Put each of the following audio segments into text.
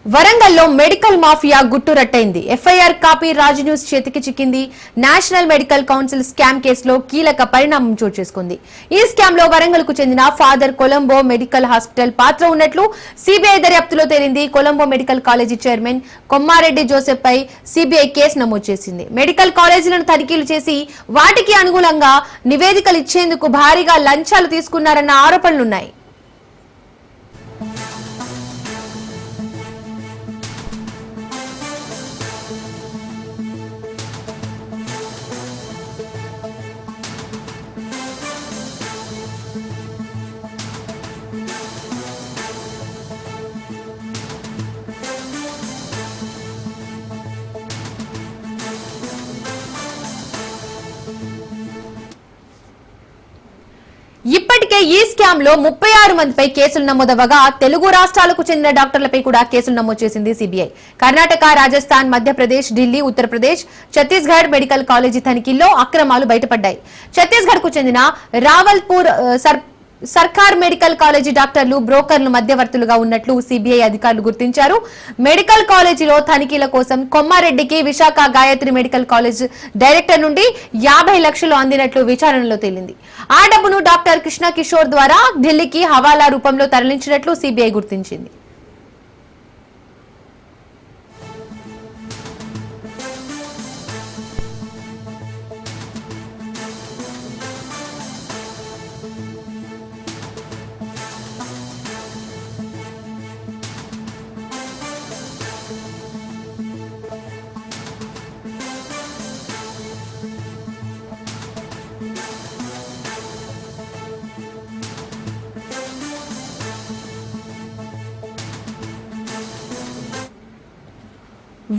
వరంగల్లో medical mafia గుట్టురట్టయింది. FIR copy Raj news చేతికి చిక్కింది. నేషనల్ మెడికల్ కౌన్సిల్ స్కామ్ కేసులో కీలక పరిణామం చోటు చేసుకుంది. ఈ స్కామ్ లో వరంగల్ కు చెందిన ఫాదర్ కొలంబో మెడికల్ హాస్పిటల్ పాత్ర ఉన్నట్లు సిబిఐ దర్యాప్తులో తేలింది. Colombo medical college chairman Kommareddy Joseph పై సిబిఐ కేసు నమోదు చేసింది. మెడికల్ కాలేజీలను తనిఖీలు చేసి వాటికి అనుగుణంగా నివేదికలు ఇచ్చేందుకు భారీగా లంచాలు తీసుకున్నారన్న ఆరోపణలున్నాయి. ఇప్పటికే ఈ స్కామ్ లో 36 మందిపై కేసులు నమోదవగా తెలుగు రాష్ట్రాలకు చెందిన డాక్టర్లపై కూడా కేసులు నమోదు చేసింది CBI. Karnataka, Rajasthan, Madhya Pradesh, Delhi, Uttar Pradesh, Chhattisgarh medical college తనిఖీల్లో అక్రమాలు బయటపడ్డాయి. ఛత్తీస్గఢ్ కు చెందిన రావల్పూర్ సర్కార్ మెడికల్ కాలేజీ డాక్టర్లు బ్రోకర్లు మధ్యవర్తులుగా ఉన్నట్లు సిబిఐ అధికారులు గుర్తించారు. మెడికల్ కాలేజీలో తనిఖీల కోసం కొమ్మారెడ్డికి Visakha Gayatri medical college director నుండి 50 లక్షలు అందినట్లు విచారణలో తేలింది. ఆ డబ్బును డాక్టర్ కృష్ణ కిషోర్ ద్వారా ఢిల్లీకి హవాలా రూపంలో తరలించినట్లు సిబిఐ గుర్తించింది.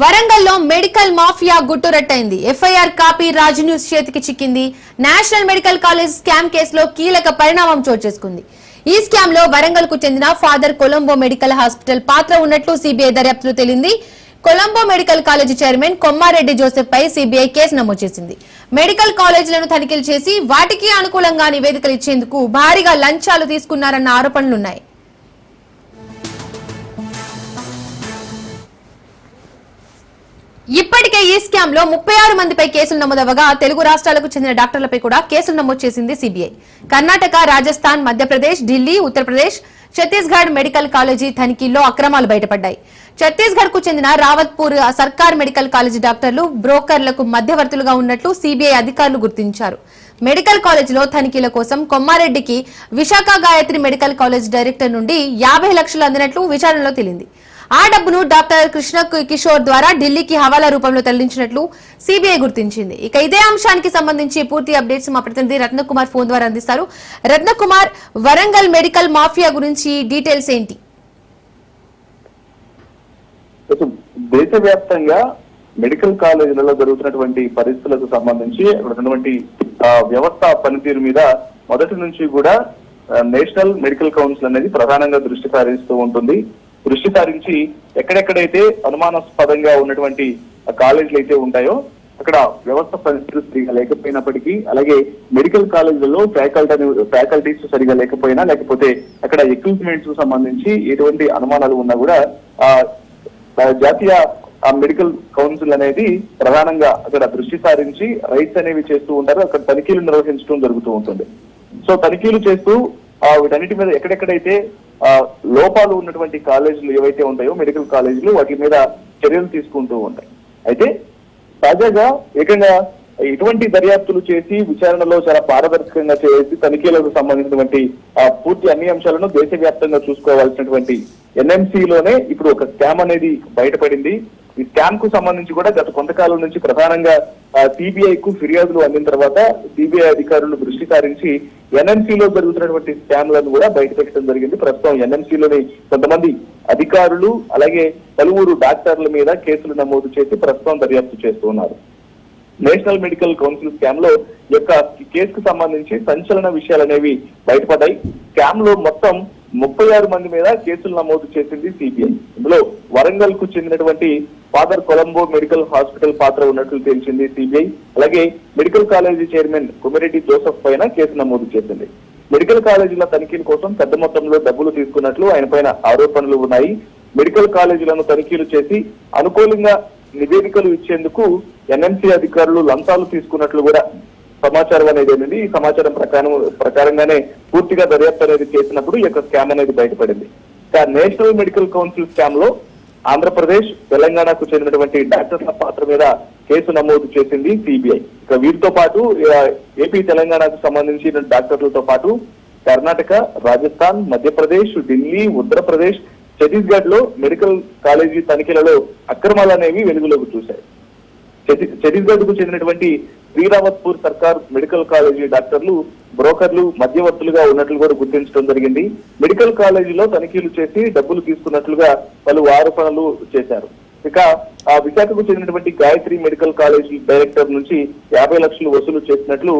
వరంగల్లో మెడికల్ మాఫియా గుట్టురట్టయింది. ఎఫ్ఐఆర్ కాపీ రాజ్ న్యూస్ చేతికి చిక్కింది. నేషనల్ మెడికల్ కాలేజ్ స్కామ్ కేసులో కీలక పరిణామం చోటు చేసుకుంది. ఈ స్కామ్ లో వరంగల్ కు చెందిన ఫాదర్ కొలంబో మెడికల్ హాస్పిటల్ పాత్ర ఉన్నట్లు సిబిఐ దర్యాప్తులో తేలింది. Colombo medical college chairman Kommareddy Joseph పై సిబిఐ కేసు నమోదు చేసింది. మెడికల్ కాలేజీలను తనిఖీలు చేసి వాటికి అనుకూలంగా నివేదికలు ఇచ్చేందుకు భారీగా లంచాలు తీసుకున్నారన్న ఆరోపణలున్నాయి. ఇప్పటికే ఈ స్కామ్ లో 36 మందిపై కేసులు నమోదవగా తెలుగు రాష్ట్రాలకు చెందిన డాక్టర్లపై కూడా కేసులు నమోదు చేసింది CBI. Karnataka, Rajasthan, Madhya Pradesh, Delhi, Uttar Pradesh, Chhattisgarh medical college తనిఖీల్లో అక్రమాలు బయటపడ్డాయి. ఛత్తీస్గఢ్ కు చెందిన రావత్పూర్ సర్కార్ మెడికల్ కాలేజీ డాక్టర్లు బ్రోకర్లకు మధ్యవర్తులుగా ఉన్నట్లు సిబిఐ అధికారులు గుర్తించారు. మెడికల్ కాలేజీలో తనిఖీల కోసం కొమ్మారెడ్డికి Visakha Gayatri medical college director నుండి 50 లక్షలు అందినట్లు విచారణలో తేలింది. ఆ డబ్బును డాక్టర్ కృష్ణ కిషోర్ ద్వారా ఢిల్లీకి హవాలా రూపంలో తరలించినట్లు సిబిఐ గుర్తించింది. ఇక ఇదే అంశానికి సంబంధించి పూర్తి అప్డేట్స్ మా ప్రతినిధి రత్నకుమార్ ఫోన్ ద్వారా అందిస్తారు. రత్నకుమార్, వరంగల్ మెడికల్ మాఫియా గురించి డీటెయిల్స్ ఏంటి? దేశవ్యాప్తంగా మెడికల్ కాలేజీలలో జరుగుతున్నటువంటి పరిస్థితులకు సంబంధించి ఉన్నటువంటి వ్యవస్థ పనితీరు మీద మొదటి నుంచి కూడా నేషనల్ మెడికల్ కౌన్సిల్ అనేది ప్రధానంగా దృష్టి సారిస్తూ ఉంటుంది. దృష్టి సారించి ఎక్కడెక్కడైతే అనుమానాస్పదంగా ఉన్నటువంటి కాలేజీలు అయితే ఉంటాయో అక్కడ వ్యవస్థ పరిస్థితులు సరిగా లేకపోయినప్పటికీ, అలాగే మెడికల్ కాలేజీలలో ఫ్యాకల్టీస్ సరిగా లేకపోయినా, లేకపోతే అక్కడ ఎక్విప్మెంట్స్ సంబంధించి ఎటువంటి అనుమానాలు ఉన్నా కూడా జాతీయ మెడికల్ కౌన్సిల్ అనేది ప్రధానంగా అక్కడ దృష్టి సారించి రైట్స్ అనేవి చేస్తూ ఉంటారు. అక్కడ తనిఖీలు నిర్వహించడం జరుగుతూ ఉంటుంది. సో తనిఖీలు చేస్తూ వీటన్నిటి మీద ఎక్కడెక్కడైతే లోపాలు ఉన్నటువంటి కాలేజీలు ఏవైతే ఉంటాయో మెడికల్ కాలేజీలు వాటి మీద చర్యలు తీసుకుంటూ ఉంటాయి. అయితే తాజాగా ఏకంగా ఇటువంటి దర్యాప్తులు చేసి విచారణలో చాలా పారదర్శకంగా చేసి తనిఖీలకు సంబంధించినటువంటి పూర్తి అన్ని అంశాలను దేశవ్యాప్తంగా చూసుకోవాల్సినటువంటి ఎన్ఎంసీలోనే ఇప్పుడు ఒక స్కామ్ అనేది బయటపడింది. ఈ స్కామ్ కు సంబంధించి కూడా గత కొంతకాలం నుంచి ప్రధానంగా సిబిఐ కు ఫిర్యాదులు అందిన తర్వాత సిబిఐ అధికారులు దృష్టి సారించి ఎన్ఎంసీలో జరుగుతున్నటువంటి స్కామ్లను కూడా బయట పెట్టడం జరిగింది. ప్రస్తుతం ఎన్ఎంసీలోని కొంతమంది అధికారులు అలాగే పలువురు డాక్టర్ల మీద కేసులు నమోదు చేసి ప్రస్తుతం దర్యాప్తు చేస్తున్నారు. నేషనల్ మెడికల్ కౌన్సిల్ స్కామ్ లో యొక్క కేసుకు సంబంధించి సంచలన విషయాలు అనేవి బయటపడ్డాయి. స్కామ్ లో మొత్తం 36 మంది మీద కేసులు నమోదు చేసింది సిబిఐ. ఇందులో వరంగల్ కు చెందినటువంటి ఫాదర్ కొలంబో మెడికల్ హాస్పిటల్ పాత్ర ఉన్నట్లు తెలిసింది సిబిఐ. అలాగే medical college chairman Kommireddy Joseph పైన కేసు నమోదు చేసింది. మెడికల్ కాలేజీల తనిఖీల కోసం పెద్ద మొత్తంలో డబ్బులు తీసుకున్నట్లు ఆయన పైన ఆరోపణలు ఉన్నాయి. మెడికల్ కాలేజీలను తనిఖీలు చేసి అనుకూలంగా నివేదికలు ఇచ్చేందుకు ఎన్ఎంసీ అధికారులు లంచాలు తీసుకున్నట్లు కూడా సమాచారం అనేది ఉంది. ఈ సమాచారం ప్రకారంగానే పూర్తిగా దర్యాప్తు అనేది చేసినప్పుడు ఈ యొక్క స్కామ్ అనేది బయటపడింది. నేషనల్ మెడికల్ కౌన్సిల్ స్కామ్ లో ఆంధ్రప్రదేశ్, తెలంగాణకు చెందినటువంటి డాక్టర్ల పాత్ర మీద కేసు నమోదు చేసింది సిబిఐ. ఇక వీరితో పాటు ఏపీ, తెలంగాణకు సంబంధించిన డాక్టర్లతో పాటు కర్ణాటక, రాజస్థాన్, మధ్యప్రదేశ్, ఢిల్లీ, ఉత్తరప్రదేశ్, ఛత్తీస్గఢ్ లో మెడికల్ కాలేజీ తనిఖీలలో అక్రమాలు అనేవి వెలుగులోకి చూశాయి. ఛత్తీస్గఢ్ కు చెందినటువంటి శ్రీరావత్పూర్ సర్కార్ మెడికల్ కాలేజీ డాక్టర్లు బ్రోకర్లు, మధ్యవర్తులుగా ఉన్నట్లు కూడా గుర్తించడం జరిగింది. మెడికల్ కాలేజీలో తనిఖీలు చేసి డబ్బులు తీసుకున్నట్లుగా పలు ఆరోపణలు చేశారు. ఇక విశాఖకు చెందినటువంటి గాయత్రి మెడికల్ కాలేజీ డైరెక్టర్ నుంచి 50 లక్షలు వసూలు చేసినట్లు,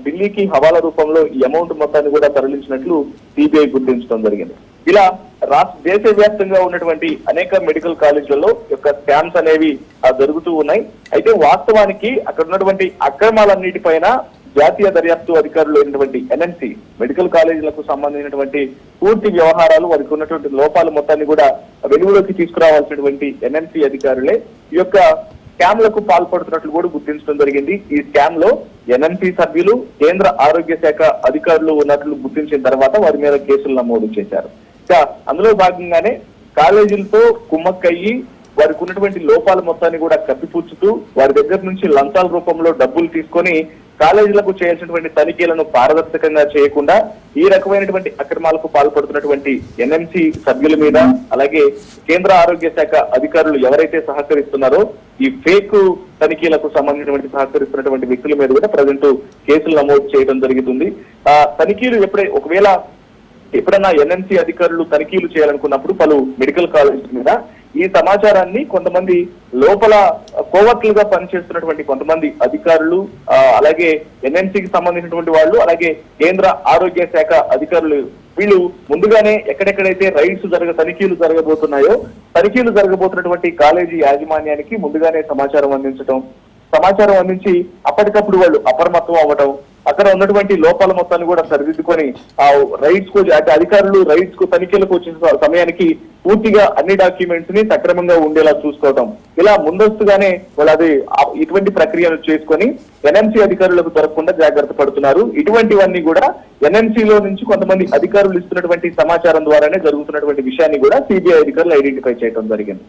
ఢిల్లీకి హవాలా రూపంలో ఈ అమౌంట్ మొత్తాన్ని కూడా తరలించినట్లు సిబిఐ గుర్తించడం జరిగింది. ఇలా దేశవ్యాప్తంగా ఉన్నటువంటి అనేక మెడికల్ కాలేజీలలో యొక్క స్కామ్స్ అనేవి జరుగుతూ ఉన్నాయి. అయితే వాస్తవానికి అక్కడ ఉన్నటువంటి అక్రమాలన్నిటిపైన జాతీయ దర్యాప్తు అధికారులు అయినటువంటి ఎన్ఎంసీ మెడికల్ కాలేజీలకు సంబంధించినటువంటి పూర్తి వ్యవహారాలు, వారికి ఉన్నటువంటి లోపాలు మొత్తాన్ని కూడా వెలుగులోకి తీసుకురావాల్సినటువంటి ఎన్ఎంసీ అధికారులే ఈ యొక్క స్కామ్లకు పాల్పడుతున్నట్లు కూడా గుర్తించడం జరిగింది. ఈ స్కామ్ లో ఎన్ఎంసీ సభ్యులు, కేంద్ర ఆరోగ్య శాఖ అధికారులు ఉన్నట్లు గుర్తించిన తర్వాత వారి మీద కేసులు నమోదు చేశారు. ఇంకా అందులో భాగంగానే కాలేజీలతో కుమ్మక్కయ్యి వారికి ఉన్నటువంటి లోపాల మొత్తాన్ని కూడా కప్పిపుచ్చుతూ వారి దగ్గర నుంచి లంచాల రూపంలో డబ్బులు తీసుకొని కాలేజీలకు చేయాల్సినటువంటి తనిఖీలను పారదర్శకంగా చేయకుండా ఈ రకమైనటువంటి అక్రమాలకు పాల్పడుతున్నటువంటి ఎన్ఎంసీ సభ్యుల మీద, అలాగే కేంద్ర ఆరోగ్య శాఖ అధికారులు ఎవరైతే సహకరిస్తున్నారో ఈ ఫేక్ తనిఖీలకు సంబంధించినటువంటి సహకరిస్తున్నటువంటి వ్యక్తుల మీద కూడా ప్రజెంట్ కేసులు నమోదు చేయడం జరుగుతుంది. తనిఖీలు ఒకవేళ ఎప్పుడన్నా ఎన్ఎంసీ అధికారులు తనిఖీలు చేయాలనుకున్నప్పుడు పలు మెడికల్ కాలేజీల మీద ఈ సమాచారాన్ని కొంతమంది లోపల కోవర్ట్లుగా పనిచేస్తున్నటువంటి కొంతమంది అధికారులు, అలాగే ఎన్ఎంసీకి సంబంధించినటువంటి వాళ్ళు, అలాగే కేంద్ర ఆరోగ్య శాఖ అధికారులు వీళ్ళు ముందుగానే ఎక్కడెక్కడైతే తనిఖీలు జరగబోతున్నటువంటి కాలేజీ యాజమాన్యానికి ముందుగానే సమాచారం అందించి అప్పటికప్పుడు వాళ్ళు అప్రమత్తం అవ్వటం, అక్కడ ఉన్నటువంటి లోపాల మొత్తాన్ని కూడా సరిదిద్దుకొని ఆ అధికారులు రైడ్స్ కు తనిఖీలకు వచ్చిన సమయానికి పూర్తిగా అన్ని డాక్యుమెంట్స్ ని సక్రమంగా ఉండేలా చూసుకోవటం, ఇలా ముందస్తుగానే వాళ్ళు ఇటువంటి ప్రక్రియను చేసుకొని ఎన్ఎంసీ అధికారులకు దొరకకుండా జాగ్రత్త పడుతున్నారు. ఇటువంటివన్నీ కూడా ఎన్ఎంసీలో నుంచి కొంతమంది అధికారులు ఇస్తున్నటువంటి సమాచారం ద్వారానే జరుగుతున్నటువంటి విషయాన్ని కూడా సిబిఐ అధికారులు ఐడెంటిఫై చేయడం జరిగింది.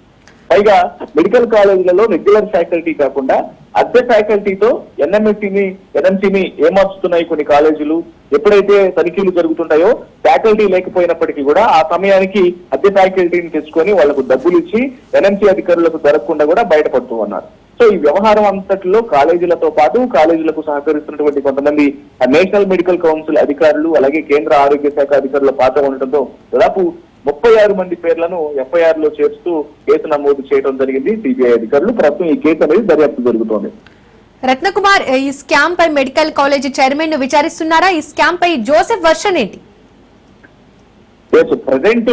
పైగా మెడికల్ కాలేజీలలో రెగ్యులర్ ఫ్యాకల్టీ కాకుండా అద్దె ఫ్యాకల్టీతో ఎన్ఎంసీని ఏమార్చుతున్నాయి కొన్ని కాలేజీలు. ఎప్పుడైతే తనిఖీలు జరుగుతుంటాయో ఫ్యాకల్టీ లేకపోయినప్పటికీ కూడా ఆ సమయానికి అద్దె ఫ్యాకల్టీని తెచ్చుకొని వాళ్లకు డబ్బులు ఇచ్చి ఎన్ఎంసీ అధికారులకు దొరకకుండా కూడా బయటపడుతూ ఉన్నారు. సో ఈ వ్యవహారం అంతటిలో కాలేజీలతో పాటు కాలేజీలకు సహకరిస్తున్నటువంటి కొంతమంది నేషనల్ మెడికల్ కౌన్సిల్ అధికారులు, అలాగే కేంద్ర ఆరోగ్య శాఖ అధికారుల పాత్ర ఉండటంతో దాదాపు 36 మంది పేర్లను ఎఫ్ఐఆర్ లో చేర్చుతూ కేసు నమోదు చేయడం జరిగింది సిబిఐ అధికారులు. ప్రస్తుతం ఈ కేసు అనేది దర్యాప్తు జరుగుతోంది. రత్నకుమార్, ఈ స్కామ్ పై మెడికల్ కాలేజ్ చైర్మన్ ను విచారిస్తున్నారా? ఈ స్కామ్ పై జోసెఫ్ వర్షన్ ఏంటి? ప్రజెంట్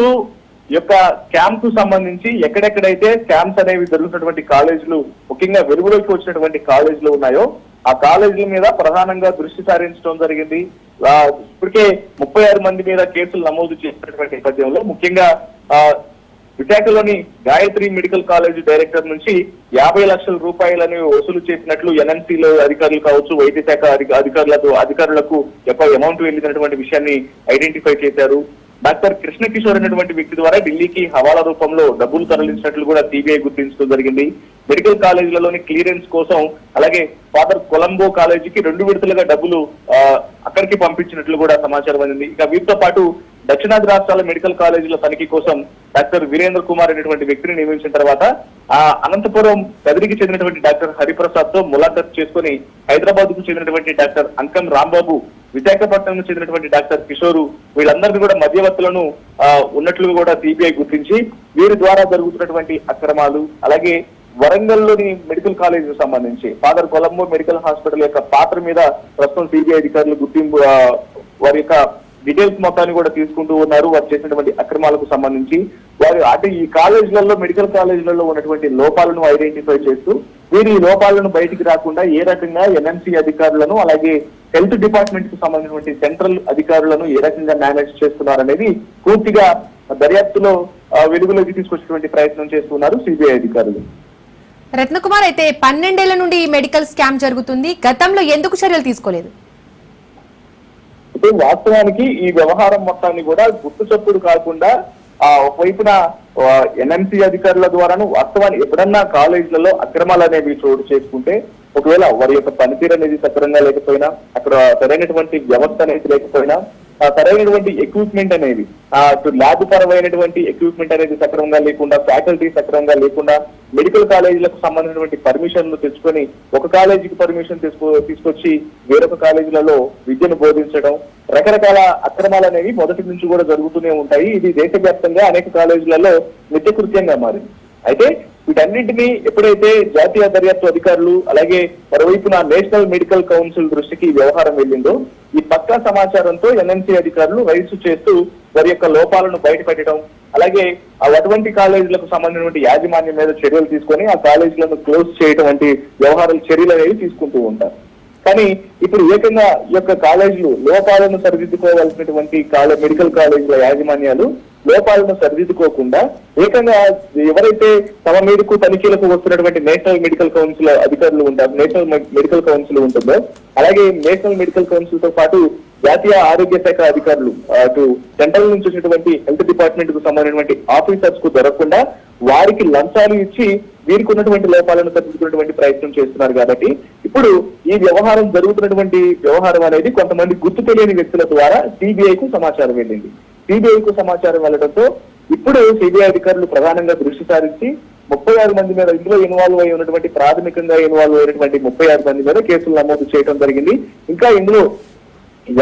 ఈ యొక్క స్కామ్ కు సంబంధించి ఎక్కడెక్కడైతే స్కామ్స్ అనేవి జరుగుతున్నటువంటి కాలేజీలు, ముఖ్యంగా వెలుగులోకి వచ్చినటువంటి కాలేజీలు ఉన్నాయో ఆ కాలేజీల మీద ప్రధానంగా దృష్టి సారించడం జరిగింది. ఇప్పటికే 36 మంది మీద కేసులు నమోదు చేసినటువంటి నేపథ్యంలో ముఖ్యంగా విశాఖలోని గాయత్రి మెడికల్ కాలేజ్ డైరెక్టర్ నుంచి 50 లక్షల రూపాయలను వసూలు చేసినట్లు ఎన్ఎంసీలో అధికారులు కావచ్చు, వైద్య శాఖ అధికారులకు ఎక్కువ అమౌంట్ వెళ్ళినటువంటి విషయాన్ని ఐడెంటిఫై చేశారు. డాక్టర్ కృష్ణ కిషోర్ అనేటువంటి వ్యక్తి ద్వారా ఢిల్లీకి హవాలా రూపంలో డబ్బులు తరలించినట్లు కూడా సిబిఐ గుర్తించడం జరిగింది. మెడికల్ కాలేజీలలోని క్లియరెన్స్ కోసం, అలాగే ఫాదర్ కొలంబో కాలేజీకి 2 విడతలుగా డబ్బులు అక్కడికి పంపించినట్లు కూడా సమాచారం అందింది. ఇక వీటితో పాటు దక్షిణాది రాష్ట్రాల మెడికల్ కాలేజీల తనిఖీ కోసం డాక్టర్ వీరేంద్ర కుమార్ అనేటువంటి వ్యక్తిని నియమించిన తర్వాత అనంతపురం కదిరికి చెందినటువంటి డాక్టర్ హరిప్రసాద్ తో ములాఖత్ చేసుకుని హైదరాబాద్ కు చెందినటువంటి డాక్టర్ అంకం రాంబాబు, విశాఖపట్నం చెందినటువంటి డాక్టర్ కిషోరు వీళ్ళందరినీ కూడా మధ్యవర్తులను ఉన్నట్లు కూడా సిబిఐ గుర్తించి వీరి ద్వారా జరుగుతున్నటువంటి అక్రమాలు, అలాగే వరంగల్లోని మెడికల్ కాలేజీకి సంబంధించి ఫాదర్ కొలంబో మెడికల్ హాస్పిటల్ యొక్క పాత్ర మీద ప్రస్తుతం సిబిఐ అధికారులు గుర్తింపు వారి యొక్క డీటెయిల్స్ మొత్తాన్ని కూడా తీసుకుంటూ ఉన్నారు. వారు చేసినటువంటి అక్రమాలకు సంబంధించి వారు ఈ కాలేజీలలో, మెడికల్ కాలేజీలలో ఉన్నటువంటి లోపాలను ఐడెంటిఫై చేస్తూ వీరి లోపాలను బయటికి రాకుండా ఏ రకంగా ఎన్ఎంసీ అధికారులను, అలాగే హెల్త్ డిపార్ట్మెంట్ కు సంబంధించినటువంటి సెంట్రల్ అధికారులను ఏ రకంగా మేనేజ్ చేస్తున్నారనేది పూర్తిగా దర్యాప్తులో వెలుగులోకి తీసుకొచ్చేటువంటి ప్రయత్నం చేస్తున్నారు సిబిఐ అధికారులు. రత్నకుమార్, అయితే 12 ఏళ్ల నుండి ఈ మెడికల్ స్కామ్ జరుగుతుంది, గతంలో ఎందుకు చర్యలు తీసుకోలేదు? అయితే వాస్తవానికి ఈ వ్యవహారం మొత్తాన్ని కూడా గుట్టు చప్పుడు కాకుండా ఒకవైపున ఎన్ఎంసీ అధికారుల ద్వారాను వాస్తవాన్ని ఎప్పుడన్నా కాలేజీలలో అక్రమాలు అనేవి చోటు చేసుకుంటే ఒకవేళ వారి యొక్క పనితీరు అనేది సక్రమంగా లేకపోయినా, అక్కడ సరైనటువంటి వ్యవస్థ అనేది లేకపోయినా, సరైనటువంటి ఎక్విప్మెంట్ అనేది ల్యాబ్ పరమైనటువంటి ఎక్విప్మెంట్ అనేది సక్రమంగా లేకుండా, ఫ్యాకల్టీ సక్రమంగా లేకుండా, మెడికల్ కాలేజీలకు సంబంధించినటువంటి పర్మిషన్లు తెచ్చుకొని ఒక కాలేజీకి పర్మిషన్ తీసుకొచ్చి వేరొక కాలేజీలలో విద్యను బోధించడం, రకరకాల అక్రమాలు అనేవి మొదటి నుంచి కూడా జరుగుతూనే ఉంటాయి. ఇది దేశవ్యాప్తంగా అనేక కాలేజీలలో నిత్యకృత్యంగా మారింది. అయితే వీటన్నింటినీ ఎప్పుడైతే జాతీయ దర్యాప్తు అధికారులు అలాగే మరోవైపున నేషనల్ మెడికల్ కౌన్సిల్ దృష్టికి వ్యవహారం వెళ్ళిందో, ఈ పక్కా సమాచారంతో ఎన్ఎంసీ అధికారులు రైట్స్ చేస్తూ వారి యొక్క లోపాలను బయటపెట్టడం, అలాగే అటువంటి కాలేజీలకు సంబంధించినటువంటి యాజమాన్యం మీద చర్యలు తీసుకొని ఆ కాలేజీలను క్లోజ్ చేయడం వంటి చర్యలు అనేవి తీసుకుంటూ ఉంటారు. కానీ ఇప్పుడు ఏకంగా ఈ యొక్క కాలేజీలు లోపాలను సరిదిద్దుకోవాల్సినటువంటి మెడికల్ కాలేజీల యాజమాన్యాలు లోపాలను సరిదిద్దుకోకుండా ఏకంగా ఎవరైతే తమ మీదకు తనిఖీలకు వస్తున్నటువంటి నేషనల్ మెడికల్ కౌన్సిల్ అధికారులు ఉంటారు, నేషనల్ మెడికల్ కౌన్సిల్ ఉంటుందో, అలాగే నేషనల్ మెడికల్ కౌన్సిల్ తో పాటు జాతీయ ఆరోగ్య శాఖ అధికారులు అటు సెంట్రల్ నుంచి వచ్చినటువంటి హెల్త్ డిపార్ట్మెంట్ కు సంబంధించినటువంటి ఆఫీసర్స్ కు దొరకకుండా వారికి లంచాలు ఇచ్చి వీరికి ఉన్నటువంటి లోపాలను సరిదిద్దుకున్నటువంటి ప్రయత్నం చేస్తున్నారు. కాబట్టి ఇప్పుడు ఈ వ్యవహారం జరుగుతున్నటువంటి వ్యవహారం అనేది కొంతమంది గుర్తు తెలియని వ్యక్తుల ద్వారా సిబిఐకు సమాచారం వెళ్ళింది. సిబిఐకు సమాచారం వెళ్లడంతో ఇప్పుడు సిబిఐ అధికారులు ప్రధానంగా దృష్టి సారించి 36 మంది మీద, ఇందులో ఇన్వాల్వ్ అయి ఉన్నటువంటి ప్రాథమికంగా ఇన్వాల్వ్ అయినటువంటి 36 మంది మీద కేసులు నమోదు చేయడం జరిగింది. ఇంకా ఇందులో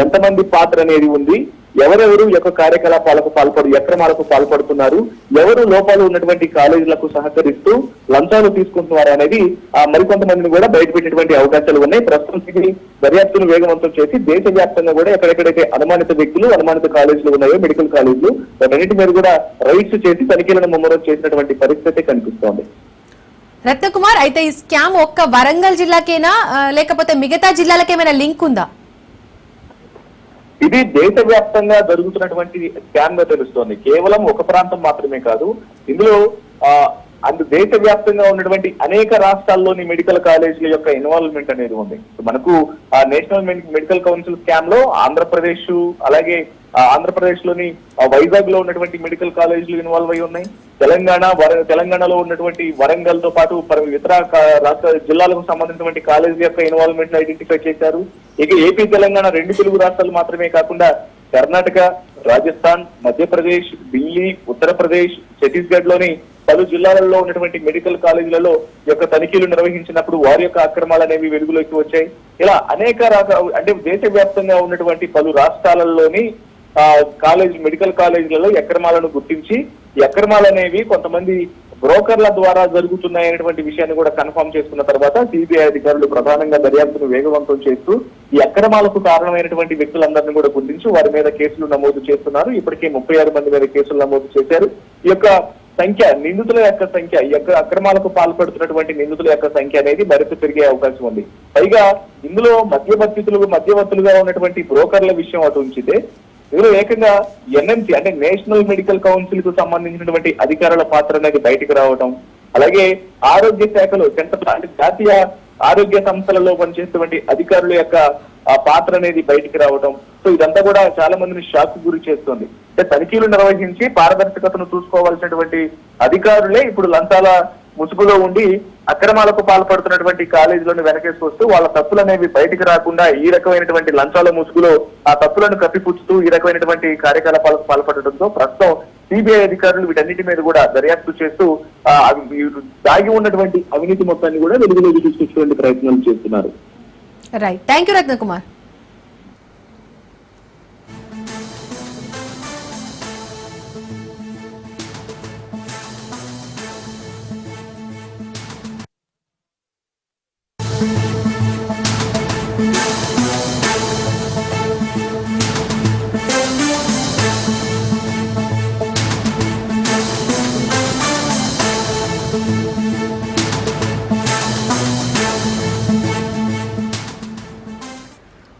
ఎంతమంది పాత్ర అనేది ఉంది, ఎవరెవరు యొక్క కార్యకలాపాలకు అక్రమాలకు పాల్పడుతున్నారు, ఎవరు లోపాలు ఉన్నటువంటి కాలేజీలకు సహకరిస్తూ లంచాలు తీసుకుంటున్నారు అనేది మరికొంతమందిని కూడా బయటపెట్టేటువంటి అవకాశాలు ఉన్నాయి. ప్రస్తుతం దర్యాప్తును వేగవంతం చేసి దేశవ్యాప్తంగా కూడా ఎక్కడెక్కడైతే అనుమానిత వ్యక్తులు, అనుమానిత కాలేజీలు ఉన్నాయో మెడికల్ కాలేజీలు, వాటన్నిటి మీద కూడా రైట్స్ చేసి తనిఖీలను ముమ్మరం చేసినటువంటి పరిస్థితి కనిపిస్తోంది. రత్నకుమార్, అయితే ఈ స్కామ్ ఒక్క వరంగల్ జిల్లాకేనా లేకపోతే మిగతా జిల్లాలకేమైనా లింక్ ఉందా? ఇది దేశవ్యాప్తంగా జరుగుతున్నటువంటి స్కామ్ గా తెలుస్తోంది. కేవలం ఒక ప్రాంతం మాత్రమే కాదు, ఇందులో దేశవ్యాప్తంగా ఉన్నటువంటి అనేక రాష్ట్రాల్లోని మెడికల్ కాలేజీల యొక్క ఇన్వాల్వ్మెంట్ అనేది ఉంది. మనకు నేషనల్ మెడికల్ కౌన్సిల్ స్కామ్ లో ఆంధ్రప్రదేశ్, అలాగే ఆంధ్రప్రదేశ్ లోని వైజాగ్ లో ఉన్నటువంటి మెడికల్ కాలేజీలు ఇన్వాల్వ్ అయి ఉన్నాయి. తెలంగాణలో ఉన్నటువంటి వరంగల్ తో పాటు ఇతర రాష్ట్ర జిల్లాలకు సంబంధించినటువంటి కాలేజీ యొక్క ఇన్వాల్వ్మెంట్ ఐడెంటిఫై చేశారు. ఇక ఏపీ, తెలంగాణ 2 తెలుగు రాష్ట్రాలు మాత్రమే కాకుండా కర్ణాటక, రాజస్థాన్, మధ్యప్రదేశ్, ఢిల్లీ, ఉత్తరప్రదేశ్, ఛత్తీస్గఢ్ లోని పలు జిల్లాలలో ఉన్నటువంటి మెడికల్ కాలేజీలలో యొక్క తనిఖీలు నిర్వహించినప్పుడు వారి యొక్క అక్రమాలు అనేవి వెలుగులోకి వచ్చాయి. ఇలా అనేక అంటే దేశవ్యాప్తంగా ఉన్నటువంటి పలు రాష్ట్రాలలోని మెడికల్ కాలేజీలలో అక్రమాలను గుర్తించి ఈ అక్రమాలు అనేవి కొంతమంది బ్రోకర్ల ద్వారా జరుగుతున్నాయనేటువంటి విషయాన్ని కూడా కన్ఫర్మ్ చేసుకున్న తర్వాత సిబిఐ అధికారులు ప్రధానంగా దర్యాప్తును వేగవంతం చేస్తూ ఈ అక్రమాలకు కారణమైనటువంటి వ్యక్తులందరినీ కూడా గుర్తించి వారి మీద కేసులు నమోదు చేస్తున్నారు. ఇప్పటికే 36 మంది మీద కేసులు నమోదు చేశారు. ఈ యొక్క నిందితుల యొక్క సంఖ్య, ఈ యొక్క అక్రమాలకు పాల్పడుతున్నటువంటి నిందితుల యొక్క సంఖ్య అనేది మరింత పెరిగే అవకాశం ఉంది. పైగా ఇందులో మధ్యవర్తులుగా ఉన్నటువంటి బ్రోకర్ల విషయం అటు ఉంచితే ఇందులో ఏకంగా ఎన్ఎంసీ అంటే నేషనల్ మెడికల్ కౌన్సిల్ కు సంబంధించినటువంటి అధికారుల పాత్ర అనేది బయటకు రావడం, అలాగే ఆరోగ్య శాఖలో అంటే జాతీయ ఆరోగ్య సంస్థలలో పనిచేసేటువంటి అధికారుల యొక్క పాత్ర అనేది బయటికి రావడం. సో ఇదంతా కూడా చాలా మందిని షాక్ గురి చేస్తుంది. అంటే తనిఖీలు నిర్వహించి పారదర్శకతను చూసుకోవాల్సినటువంటి అధికారులే ఇప్పుడు లంచాల ముసుగులో ఉండి అక్రమాలకు పాల్పడుతున్నటువంటి కాలేజీలను వెనకేసుకొస్తూ వాళ్ళ తప్పులు అనేవి బయటికి రాకుండా ఈ రకమైనటువంటి లంచాల ముసుగులో ఆ తప్పులను కప్పిపుచ్చుతూ ఈ రకమైనటువంటి కార్యకలాపాలకు పాల్పడడంతో ప్రస్తుతం సిబిఐ అధికారులు వీటన్నిటి మీద కూడా దర్యాప్తు చేస్తూ దాగి ఉన్నటువంటి అవినీతి మొత్తాన్ని కూడా వెలుగులోకి తీసుకొచ్చేటువంటి ప్రయత్నాలు చేస్తున్నారు. Right, thank you Ratnakumar.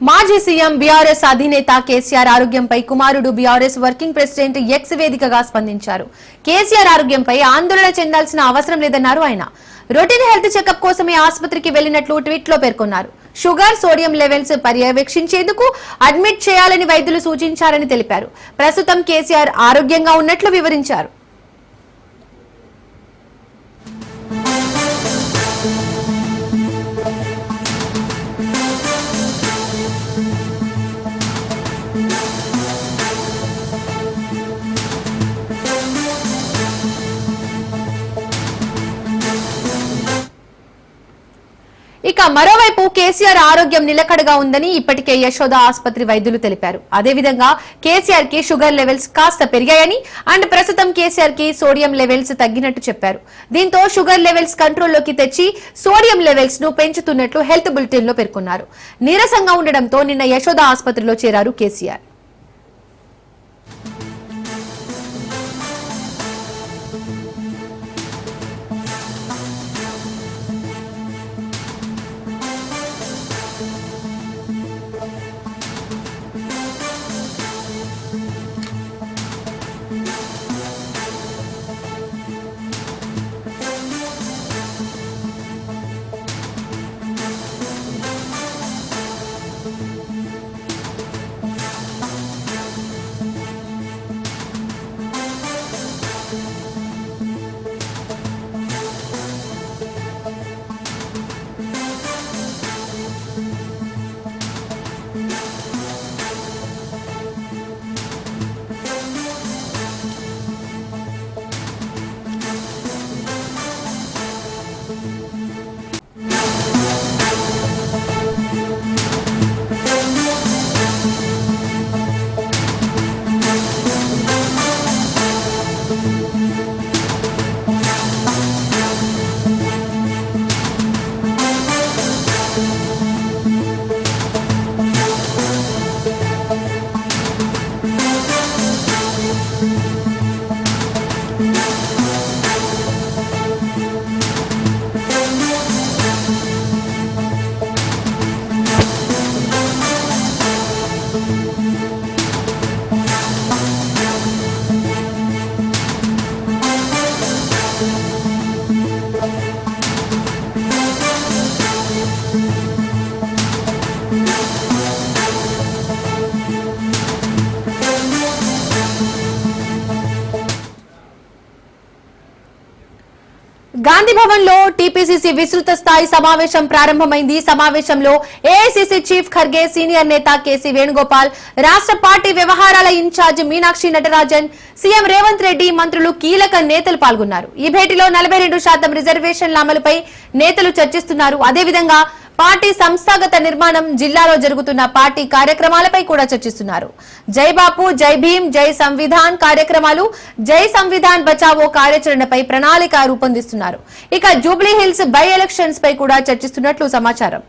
మాజీ సీఎం బీఆర్ఎస్ అధినేత కేసీఆర్ ఆరోగ్యంపై కుమారుడు బీఆర్ఎస్ వర్కింగ్ ప్రెసిడెంట్ ఎక్స్ వేదికగా స్పందించారు. కేసీఆర్ ఆరోగ్యంపై ఆందోళన చెందాల్సిన అవసరం లేదన్నారు ఆయన. రొటీన్ హెల్త్ చెకప్ కోసమే ఆసుపత్రికి వెళ్లినట్లు ట్వీట్ లో పేర్కొన్నారు. షుగర్, సోడియం లెవెల్స్ పర్యవేక్షించేందుకు అడ్మిట్ చేయాలని వైద్యులు సూచించారని తెలిపారు. ప్రస్తుతం కేసీఆర్ ఆరోగ్యంగా ఉన్నట్లు వివరించారు. ఇక మరోవైపు కేసీఆర్ ఆరోగ్యం నిలకడగా ఉందని ఇప్పటికే యశోద ఆసుపత్రి వైద్యులు తెలిపారు. అదేవిధంగా కేసీఆర్ కి షుగర్ లెవెల్స్ కాస్త పెరిగాయని అండ్ ప్రస్తుతం కేసీఆర్ కి సోడియం లెవెల్స్ తగ్గినట్టు చెప్పారు. దీంతో షుగర్ లెవెల్స్ కంట్రోల్లోకి తెచ్చి సోడియం లెవెల్స్ ను పెంచుతున్నట్లు హెల్త్ బులెటిన్ లో పేర్కొన్నారు. నీరసంగా ఉండడంతో నిన్న యశోద ఆసుపత్రిలో చేరారు కేసీఆర్. గాంధీ భవన్ లో టీపీసీసీ విస్తృత స్థాయి సమావేశం ప్రారంభమైంది. సమావేశంలో ఏఐసీసీ చీఫ్ ఖర్గే, సీనియర్ నేత కేసీ వేణుగోపాల్, రాష్ట్ర పార్టీ వ్యవహారాల ఇన్ఛార్జ్ మీనాక్షి నటరాజన్, సీఎం రేవంత్ రెడ్డి, మంత్రులు, కీలక నేతలు పాల్గొన్నారు. ఈ భేటీలో 42% రిజర్వేషన్ల అమలుపై నేతలు చర్చిస్తున్నారు. అదేవిధంగా పార్టీ సంస్థాగత నిర్మాణం, జిల్లాలో జరుగుతున్న పార్టీ కార్యక్రమాలపై కూడా చర్చిస్తున్నారు. జై బాపు, జై భీమ్, జై సంవిధాన్ కార్యక్రమాలు, జై సంవిధాన్ బచావో కార్యాచరణపై ప్రణాళిక రూపొందిస్తున్నారు. ఇక జూబ్లీ హిల్స్ బై ఎలక్షన్స్ పై కూడా చర్చిస్తున్నట్లు సమాచారం.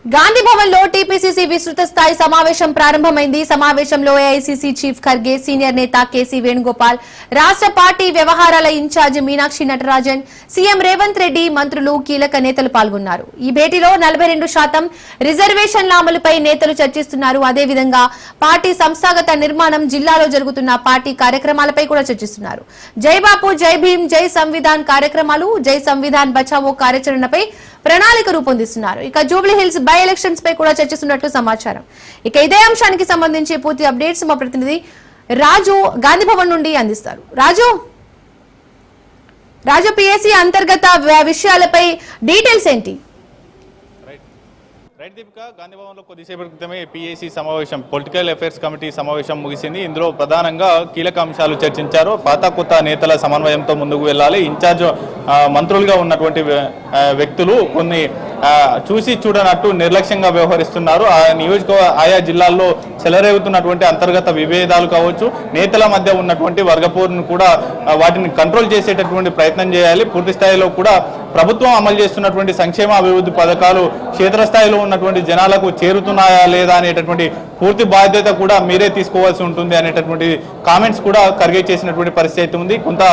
గాంధీ భవన్ లో టీపీసీసీ విస్తృత స్థాయి సమావేశం ప్రారంభమైంది. సమావేశంలో ఏఐసీసీ చీఫ్ ఖర్గే, సీనియర్ నేత కేసీ వేణుగోపాల్, రాష్ట్ర పార్టీ వ్యవహారాల ఇన్ఛార్జ్ మీనాక్షి నటరాజన్, సీఎం రేవంత్ రెడ్డి, మంత్రులు, కీలక నేతలు పాల్గొన్నారు. ఈ భేటీలో 42% రిజర్వేషన్ల అమలుపై నేతలు చర్చిస్తున్నారు. అదేవిధంగా పార్టీ సంస్థాగత నిర్మాణం, జిల్లాలో జరుగుతున్న పార్టీ కార్యక్రమాలపై కూడా చర్చిస్తున్నారు. జై బాపు, జై భీమ్, జై సంవిధాన్ కార్యక్రమాలు, జై సంవిధాన్ బచావో కార్యాచరణపై ప్రణాళిక రూపొందిస్తున్నారు. ఇక జూబ్లీ హిల్స్ బై ఎలక్షన్స్ పై కూడా చర్చిస్తున్నట్లు సమాచారం. ఇక ఇదే అంశానికి సంబంధించి పూర్తి అప్డేట్స్ మా ప్రతినిధి రాజు గాంధీ భవన్ నుండి అందిస్తారు. రాజు పిఎస్సి అంతర్గత విషయాలపై డీటెయిల్స్ ఏంటి? రైట్ దీపిక, గాంధీ భవన్లో కొద్దిసేపటి క్రితమే పిఏసీ సమావేశం, పొలిటికల్ అఫైర్స్ కమిటీ సమావేశం ముగిసింది. ఇందులో ప్రధానంగా కీలక అంశాలు చర్చించారు. పాత కొత్త నేతల సమన్వయంతో ముందుకు వెళ్ళాలి. ఇన్ఛార్జ్ మంత్రులుగా ఉన్నటువంటి వ్యక్తులు కొన్ని చూసి చూడనట్టు నిర్లక్ష్యంగా వ్యవహరిస్తున్నారు. ఆయా జిల్లాల్లో చెలరేగుతున్నటువంటి అంతర్గత విభేదాలు కావచ్చు, నేతల మధ్య ఉన్నటువంటి వర్గపోరును కూడా వాటిని కంట్రోల్ చేసేటటువంటి ప్రయత్నం చేయాలి. పూర్తి స్థాయిలో కూడా ప్రభుత్వం అమలు చేస్తున్నటువంటి సంక్షేమ అభివృద్ధి పథకాలు క్షేత్రస్థాయిలో ఉన్నటువంటి జనాలకు చేరుతున్నాయా లేదా అనేటటువంటి పూర్తి బాధ్యత కూడా మీరే తీసుకోవాల్సి ఉంటుంది అనేటటువంటి కామెంట్స్ కూడా ఖర్గే చేసినటువంటి పరిస్థితి ఉంది. కొంత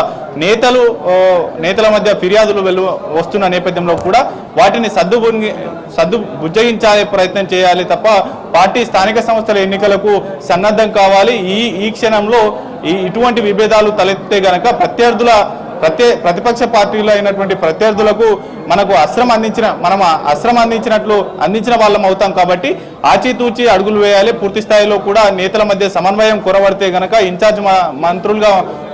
నేతల మధ్య ఫిర్యాదులు వస్తున్న నేపథ్యంలో కూడా వాటిని బుజ్జగించాలే ప్రయత్నం చేయాలి తప్ప పార్టీ స్థానిక సంస్థల ఎన్నికలకు సన్నద్ధం కావాలి. ఈ క్షణంలో ఇటువంటి విభేదాలు తలెత్తే గనక ప్రతిపక్ష పార్టీలు అయినటువంటి ప్రత్యర్థులకు మనం అస్త్రం అందించిన వాళ్ళం అవుతాం. కాబట్టి ఆచితూచి అడుగులు వేయాలి. పూర్తి స్థాయిలో కూడా నేతల మధ్య సమన్వయం కొరవడితే గనక ఇన్ఛార్జ్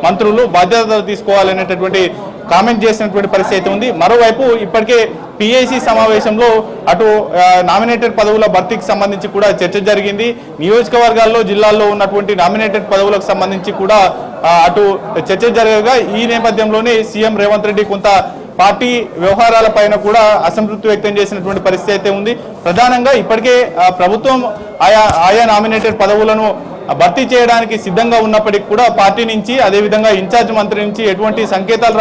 మంత్రులు బాధ్యత తీసుకోవాలనేటటువంటి కామెంట్ చేసినటువంటి పరిస్థితి ఉంది. మరోవైపు ఇప్పటికే పిఐసి సమావేశంలో అటు నామినేటెడ్ పదవుల భర్తీకి సంబంధించి కూడా చర్చ జరిగింది. నియోజకవర్గాల్లో జిల్లాల్లో ఉన్నటువంటి నామినేటెడ్ పదవులకు సంబంధించి కూడా అటు చర్చ జరగగా ఈ నేపథ్యంలోనే సీఎం రేవంత్ రెడ్డి కొంత పార్టీ వ్యవహారాల పైన కూడా అసంతృప్తి వ్యక్తం చేసినటువంటి పరిస్థితి అయితే ఉంది. ప్రధానంగా ఇప్పటికే ప్రభుత్వం ఆయా నామినేటెడ్ పదవులను భర్తీ చేయడానికి సిద్ధంగా ఉన్నప్పటికీ కూడా పార్టీ నుంచి అదేవిధంగా ఇన్ఛార్జ్ మంత్రి నుంచి ఎటువంటి సంకేతాలు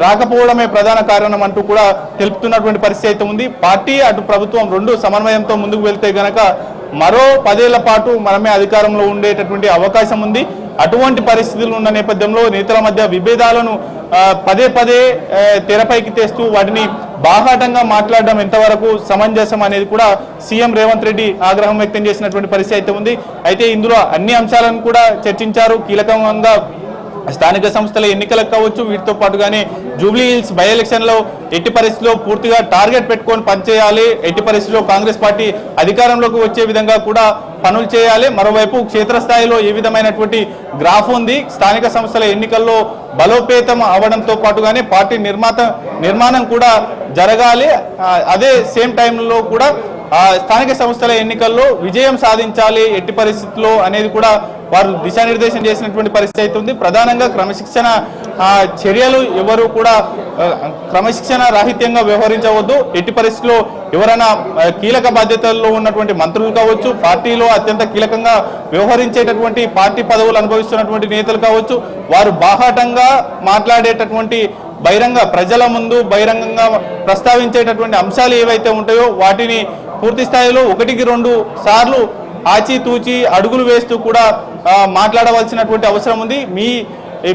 రాకపోవడమే ప్రధాన కారణం అంటూ కూడా తెలుపుతున్నటువంటి పరిస్థితి ఉంది. పార్టీ అటు ప్రభుత్వం రెండు సమన్వయంతో ముందుకు వెళ్తే గనక మరో 10 ఏళ్ల పాటు మనమే అధికారంలో ఉండేటటువంటి అవకాశం ఉంది. అటువంటి పరిస్థితులు ఉన్న నేపథ్యంలో నేతల మధ్య విభేదాలను పదే తెరపైకి తెస్తూ వాటిని బాహాటంగా మాట్లాడడం ఎంతవరకు సమంజసం అనేది కూడా సీఎం రేవంత్ రెడ్డి ఆగ్రహం వ్యక్తం చేసినటువంటి పరిస్థితి అయితే ఉంది. అయితే ఇందులో అన్ని అంశాలను కూడా చర్చించారు. కీలకంగా స్థానిక సంస్థల ఎన్నికలకు కావచ్చు, వీటితో పాటుగానే జూబ్లీ హిల్స్ బై ఎలక్షన్లో ఎట్టి పరిస్థితుల్లో పూర్తిగా టార్గెట్ పెట్టుకొని పనిచేయాలి. ఎట్టి పరిస్థితుల్లో కాంగ్రెస్ పార్టీ అధికారంలోకి వచ్చే విధంగా కూడా పనులు చేయాలి. మరోవైపు క్షేత్రస్థాయిలో ఏ విధమైనటువంటి గ్రాఫ్ ఉంది, స్థానిక సంస్థల ఎన్నికల్లో బలోపేతం అవడంతో పాటుగానే పార్టీ నిర్మాణం కూడా జరగాలి. అదే సేమ్ టైంలో కూడా స్థానిక సంస్థల ఎన్నికల్లో విజయం సాధించాలి ఎట్టి పరిస్థితుల్లో అనేది కూడా వారు దిశానిర్దేశం చేసినటువంటి పరిస్థితి అయితే ఉంది. ప్రధానంగా క్రమశిక్షణ చర్యలు ఎవరు కూడా క్రమశిక్షణ రాహిత్యంగా వ్యవహరించవద్దు. ఎట్టి పరిస్థితుల్లో ఎవరైనా కీలక బాధ్యతల్లో ఉన్నటువంటి మంత్రులు కావచ్చు, పార్టీలో అత్యంత కీలకంగా వ్యవహరించేటటువంటి పార్టీ పదవులు అనుభవిస్తున్నటువంటి నేతలు కావచ్చు, వారు బాహాటంగా మాట్లాడేటటువంటి ప్రజల ముందు బహిరంగంగా ప్రస్తావించేటటువంటి అంశాలు ఏవైతే ఉంటాయో వాటిని పూర్తి స్థాయిలో 1-2 సార్లు ఆచితూచి అడుగులు వేస్తూ కూడా మాట్లాడవలసినటువంటి అవసరం ఉంది.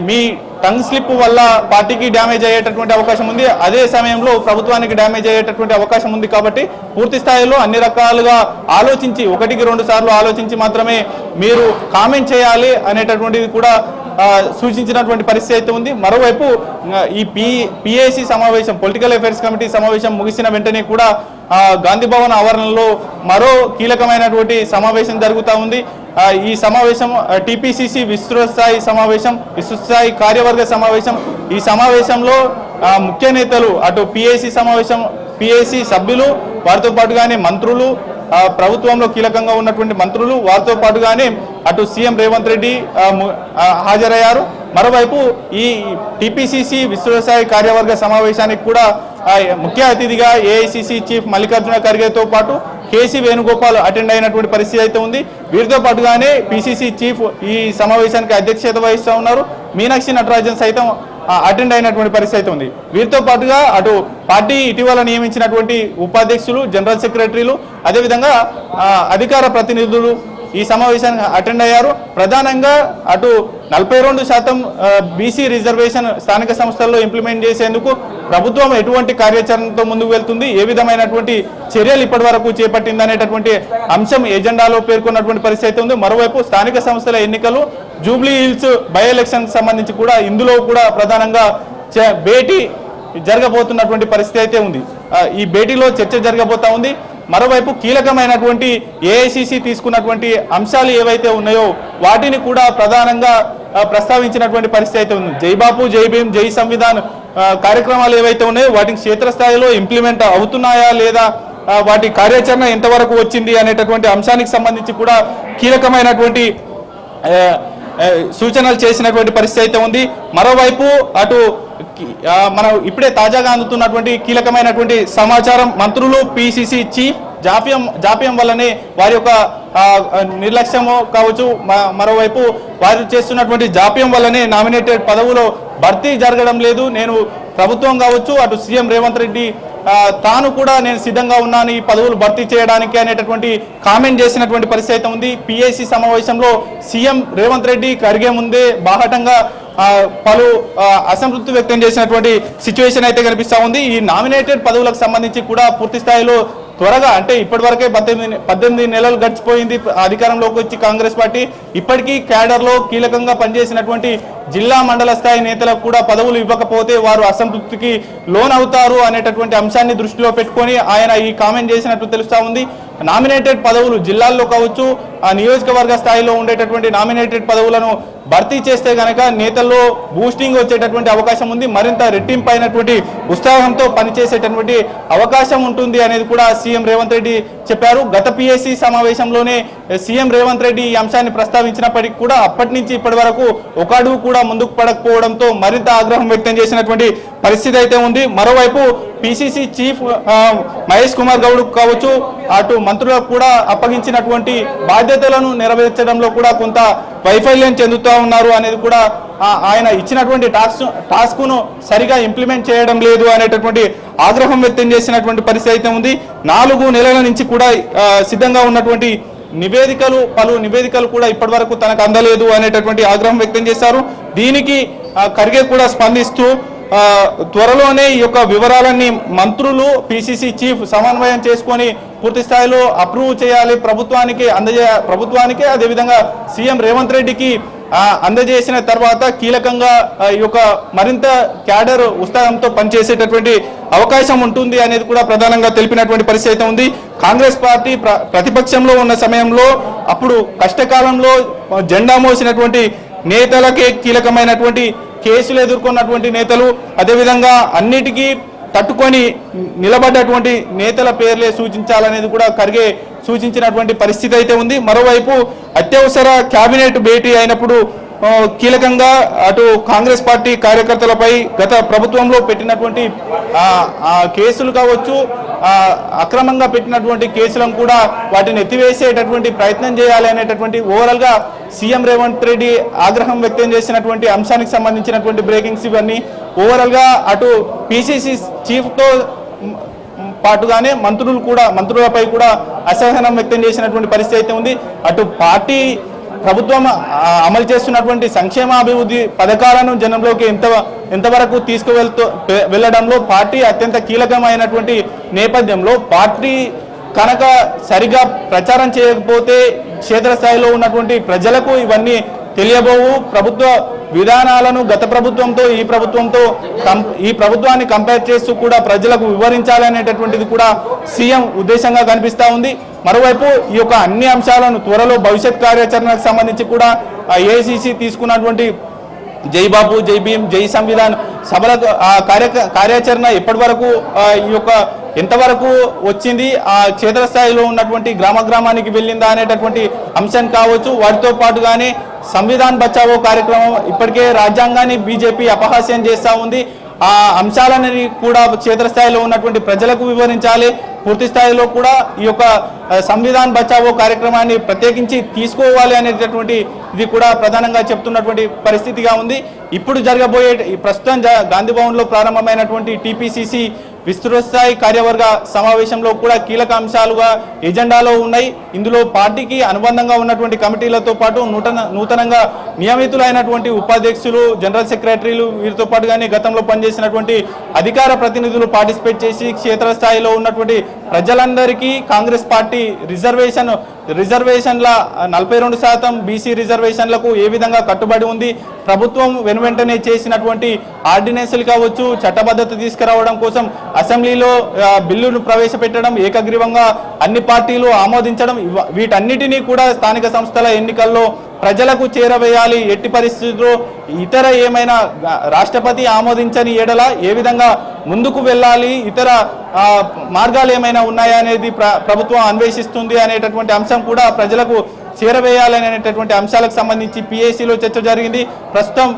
మీ టంగ్ స్లిప్ వల్ల పార్టీకి డ్యామేజ్ అయ్యేటటువంటి అవకాశం ఉంది, అదే సమయంలో ప్రభుత్వానికి డ్యామేజ్ అయ్యేటటువంటి అవకాశం ఉంది. కాబట్టి పూర్తి స్థాయిలో అన్ని రకాలుగా ఆలోచించి 1-2 సార్లు ఆలోచించి మాత్రమే మీరు కామెంట్ చేయాలి అనేటటువంటిది కూడా సూచించినటువంటి పరిస్థితి అయితే ఉంది. మరోవైపు ఈ పిఏసి సమావేశం, పొలిటికల్ అఫైర్స్ కమిటీ సమావేశం ముగిసిన వెంటనే కూడా గాంధీ భవన్ ఆవరణలో మరో కీలకమైనటువంటి సమావేశం జరుగుతూ ఉంది. ఈ సమావేశం టిపిసిసి విస్తృతస్థాయి కార్యవర్గ సమావేశం. ఈ సమావేశంలో ముఖ్య నేతలు అటు పిఏసి సభ్యులు, వారితో పాటుగానే మంత్రులు, ప్రభుత్వంలో కీలకంగా ఉన్నటువంటి మంత్రులు, వారితో పాటుగానే అటు సీఎం రేవంత్ రెడ్డి హాజరయ్యారు. మరోవైపు ఈ టిపిసిసి విస్తృతస్థాయి కార్యవర్గ సమావేశానికి కూడా ముఖ్య అతిథిగా ఏఐసిసి చీఫ్ మల్లికార్జున ఖర్గేతో పాటు కేసీ వేణుగోపాల్ అటెండ్ అయినటువంటి పరిస్థితి అయితే ఉంది. వీరితో పాటుగానే పిసిసి చీఫ్ ఈ సమావేశానికి అధ్యక్షత వహిస్తూ ఉన్నారు. మీనాక్షి నటరాజన్ సైతం అటెండ్ అయినటువంటి పరిస్థితి అయితే ఉంది. వీరితో పాటుగా అటు పార్టీ ఇటీవల నియమించినటువంటి ఉపాధ్యక్షులు, జనరల్ సెక్రటరీలు, అదేవిధంగా అధికార ప్రతినిధులు ఈ సమావేశానికి అటెండ్ అయ్యారు. ప్రధానంగా అటు 42% బీసీ రిజర్వేషన్ స్థానిక సంస్థల్లో ఇంప్లిమెంట్ చేసేందుకు ప్రభుత్వం ఎటువంటి కార్యాచరణతో ముందుకు వెళ్తుంది, ఏ విధమైనటువంటి చర్యలు ఇప్పటి వరకు చేపట్టింది అనేటటువంటి అంశం ఎజెండాలో పేర్కొన్నటువంటి పరిస్థితి ఉంది. మరోవైపు స్థానిక సంస్థల ఎన్నికలు, జూబ్లీ హిల్స్ బై ఎలక్షన్ సంబంధించి కూడా ఇందులో కూడా ప్రధానంగా భేటీ జరగబోతున్నటువంటి పరిస్థితి అయితే ఉంది. ఈ భేటీలో చర్చ జరగబోతా ఉంది. మరోవైపు కీలకమైనటువంటి ఏఐసిసి తీసుకున్నటువంటి అంశాలు ఏవైతే ఉన్నాయో వాటిని కూడా ప్రధానంగా ప్రస్తావించినటువంటి పరిస్థితి అయితే ఉంది. జై బాపు, జై భీమ్, జై సంవిధాన్ కార్యక్రమాలు ఏవైతే ఉన్నాయో వాటికి క్షేత్రస్థాయిలో ఇంప్లిమెంట్ అవుతున్నాయా లేదా, వాటి కార్యాచరణ ఎంతవరకు వచ్చింది అనేటటువంటి అంశానికి సంబంధించి కూడా కీలకమైనటువంటి సూచనలు చేసినటువంటి పరిస్థితి అయితే ఉంది. మరోవైపు అటు మనం ఇప్పుడే తాజాగా అందుతున్నటువంటి కీలకమైనటువంటి సమాచారం, మంత్రులు పిసిసి చీఫ్ జాప్యం వల్లనే వారి యొక్క నిర్లక్ష్యము కావచ్చు, మరోవైపు వారు చేస్తున్నటువంటి జాప్యం వల్లనే నామినేటెడ్ పదవులో భర్తీ జరగడం లేదు. నేను ప్రభుత్వం కావచ్చు, అటు సీఎం రేవంత్ రెడ్డి తాను కూడా నేను సిద్ధంగా ఉన్నాను ఈ పదవులు భర్తీ చేయడానికి అనేటటువంటి కామెంట్ చేసినటువంటి పరిస్థితి అయితే ఉంది. పిఏసీ సమావేశంలో సీఎం రేవంత్ రెడ్డి కరిగే ముందే బాహటంగా పలు అసంతృప్తి వ్యక్తం చేసినటువంటి సిచ్యువేషన్ అయితే కనిపిస్తా ఉంది. ఈ నామినేటెడ్ పదవులకు సంబంధించి కూడా పూర్తి స్థాయిలో త్వరగా, అంటే ఇప్పటివరకే 18 నెలలు గడిచిపోయింది అధికారంలోకి వచ్చి కాంగ్రెస్ పార్టీ. ఇప్పటికీ క్యాడర్లో కీలకంగా పనిచేసినటువంటి జిల్లా మండల స్థాయి నేతలకు కూడా పదవులు ఇవ్వకపోతే వారు అసంతృప్తికి లోనవుతారు అనేటటువంటి అంశాన్ని దృష్టిలో పెట్టుకొని ఆయన ఈ కామెంట్ చేసినట్టు తెలుస్తా ఉంది. నామినేటెడ్ పదవులు జిల్లాల్లో కావచ్చు, ఆ నియోజకవర్గ స్థాయిలో ఉండేటటువంటి నామినేటెడ్ పదవులను భర్తీ చేస్తే గనక నేతల్లో బూస్టింగ్ వచ్చేటటువంటి అవకాశం ఉంది. మరింత రెట్టింపు అయినటువంటి ఉత్సాహంతో పనిచేసేటటువంటి అవకాశం ఉంటుంది అనేది కూడా సీఎం రేవంత్ రెడ్డి చెప్పారు. గత పిఎస్సి సమావేశంలోనే సీఎం రేవంత్ రెడ్డి ఈ అంశాన్ని ప్రస్తావించినప్పటికీ కూడా అప్పటి నుంచి ఇప్పటి వరకు ఒక అడుగు కూడా ముందుకు పడకపోవడంతో మరింత ఆగ్రహం వ్యక్తం చేసినటువంటి పరిస్థితి అయితే ఉంది. మరోవైపు పిసిసి చీఫ్ మహేష్ కుమార్ గౌడ్ కావచ్చు, అటు మంత్రులకు కూడా అప్పగించినటువంటి బాధ్యతలను నెరవేర్చడంలో కూడా కొంత వైఫల్యం చెందుతూ ఉన్నారు అనేది కూడా ఆయన ఇచ్చినటువంటి టాస్క్ను సరిగా ఇంప్లిమెంట్ చేయడం లేదు అనేటటువంటి ఆగ్రహం వ్యక్తం చేసినటువంటి పరిస్థితి అయితే ఉంది. 4 నెలల నుంచి కూడా సిద్ధంగా ఉన్నటువంటి పలు నివేదికలు కూడా ఇప్పటి వరకు తనకు అందలేదు అనేటటువంటి ఆగ్రహం వ్యక్తం చేశారు. దీనికి ఖర్గే కూడా స్పందిస్తూ త్వరలోనే ఈ యొక్క వివరాలన్నీ మంత్రులు పిసిసి చీఫ్ సమన్వయం చేసుకొని పూర్తి స్థాయిలో అప్రూవ్ చేయాలి, ప్రభుత్వానికి అదేవిధంగా సీఎం రేవంత్ రెడ్డికి అందజేసిన తర్వాత కీలకంగా ఈ యొక్క మరింత క్యాడర్ ఉత్సాహంతో పనిచేసేటటువంటి అవకాశం ఉంటుంది అనేది కూడా ప్రధానంగా తెలిపినటువంటి పరిస్థితి ఉంది. కాంగ్రెస్ పార్టీ ప్రతిపక్షంలో ఉన్న సమయంలో అప్పుడు కష్టకాలంలో జెండా మోసినటువంటి నేతలకే కీలకమైనటువంటి కేసులు ఎదుర్కొన్నటువంటి నేతలు, అదేవిధంగా అన్నిటికీ తట్టుకొని నిలబడ్డటువంటి నేతల పేర్లే సూచించాలనేది కూడా ఖర్గే సూచించినటువంటి పరిస్థితి అయితే ఉంది. మరోవైపు అత్యవసర కేబినెట్ భేటీ అయినప్పుడు కీలకంగా అటు కాంగ్రెస్ పార్టీ కార్యకర్తలపై గత ప్రభుత్వంలో పెట్టినటువంటి కేసులు కావచ్చు, అక్రమంగా పెట్టినటువంటి కేసులను కూడా వాటిని ఎత్తివేసేటటువంటి ప్రయత్నం చేయాలి అనేటటువంటి ఓవరాల్గా సీఎం రేవంత్ రెడ్డి ఆగ్రహం వ్యక్తం చేసినటువంటి అంశానికి సంబంధించినటువంటి బ్రేకింగ్స్ ఇవన్నీ ఓవరాల్గా అటు పిసిసి చీఫ్తో పాటుగానే మంత్రులపై కూడా అసహనం వ్యక్తం చేసినటువంటి పరిస్థితి అయితే ఉంది. అటు పార్టీ ప్రభుత్వం అమలు చేస్తున్నటువంటి సంక్షేమ అభివృద్ధి పథకాలను జనంలోకి ఎంతవరకు వెళ్ళడంలో పార్టీ అత్యంత కీలకమైనటువంటి నేపథ్యంలో పార్టీ కనుక సరిగా ప్రచారం చేయకపోతే క్షేత్రస్థాయిలో ఉన్నటువంటి ప్రజలకు ఇవన్నీ తెలియబోవు. ప్రభుత్వ విధానాలను గత ప్రభుత్వంతో ఈ ప్రభుత్వాన్ని కంపేర్ చేస్తూ కూడా ప్రజలకు వివరించాలనేటటువంటిది కూడా సీఎం ఉద్దేశంగా కనిపిస్తూ ఉంది. మరోవైపు ఈ యొక్క అన్ని అంశాలను త్వరలో భవిష్యత్ కార్యాచరణకు సంబంధించి కూడా ఏఐసిసి తీసుకున్నటువంటి జై బాబు, జై భీమ్, జై సంవిధాన్ సభలకు కార్యాచరణ ఎప్పటి వరకు ఈ యొక్క ఎంతవరకు వచ్చింది, ఆ క్షేత్రస్థాయిలో ఉన్నటువంటి గ్రామానికి వెళ్ళిందా అనేటటువంటి అంశం కావచ్చు. వాటితో పాటుగానే సంవిధాన్ బచావో కార్యక్రమం ఇప్పటికే రాజ్యాంగాన్ని బీజేపీ అపహాస్యం చేస్తూ ఉంది. ఆ అంశాలని కూడా క్షేత్రస్థాయిలో ఉన్నటువంటి ప్రజలకు వివరించాలి. పూర్తి స్థాయిలో కూడా ఈ యొక్క సంవిధాన్ బచావో కార్యక్రమాన్ని ప్రత్యేకించి తీసుకోవాలి అనేటటువంటి ఇది కూడా ప్రధానంగా చెప్తున్నటువంటి పరిస్థితిగా ఉంది. ఇప్పుడు జరగబోయే ప్రస్తుతం గాంధీ భవన్లో ప్రారంభమైనటువంటి టీపీసీసీ విస్తృత స్థాయి కార్యవర్గ సమావేశంలో కూడా కీలక అంశాలుగా ఎజెండాలో ఉన్నాయి. ఇందులో పార్టీకి అనుబంధంగా ఉన్నటువంటి కమిటీలతో పాటు నూతనంగా నియమితులైనటువంటి ఉపాధ్యక్షులు, జనరల్ సెక్రటరీలు, వీరితో పాటుగానే గతంలో పనిచేసినటువంటి అధికార ప్రతినిధులు పార్టిసిపేట్ చేసి క్షేత్రస్థాయిలో ఉన్నటువంటి ప్రజలందరికీ కాంగ్రెస్ పార్టీ రిజర్వేషన్ల 42% బీసీ రిజర్వేషన్లకు ఏ విధంగా కట్టుబడి ఉంది, ప్రభుత్వం వెనువెంటనే చేసినటువంటి ఆర్డినెన్స్లు కావచ్చు, చట్టబద్ధత తీసుకురావడం కోసం అసెంబ్లీలో బిల్లును ప్రవేశపెట్టడం, ఏకగ్రీవంగా అన్ని పార్టీలు ఆమోదించడం, వీటన్నిటినీ కూడా స్థానిక సంస్థల ఎన్నికల్లో ప్రజలకు చేరవేయాలి. ఎట్టి పరిస్థితుల్లో ఇతర ఏమైనా రాష్ట్రపతి ఆమోదించని ఎడల ఏ విధంగా ముందుకు వెళ్ళాలి, ఇతర మార్గాలు ఏమైనా ఉన్నాయా అనేది ప్రభుత్వం అన్వేషిస్తుంది అనేటటువంటి అంశం కూడా ప్రజలకు చేరవేయాలనేటటువంటి అంశాలకు సంబంధించి పిఏసీలో చర్చ జరిగింది. ప్రస్తుతం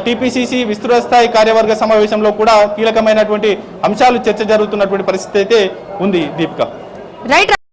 టీపీసీసీ విస్తృత స్థాయి కార్యవర్గ సమావేశంలో కూడా కీలకమైనటువంటి అంశాలు చర్చ జరుగుతున్నటువంటి పరిస్థితి అయితే ఉంది. దీపిక. రైట్.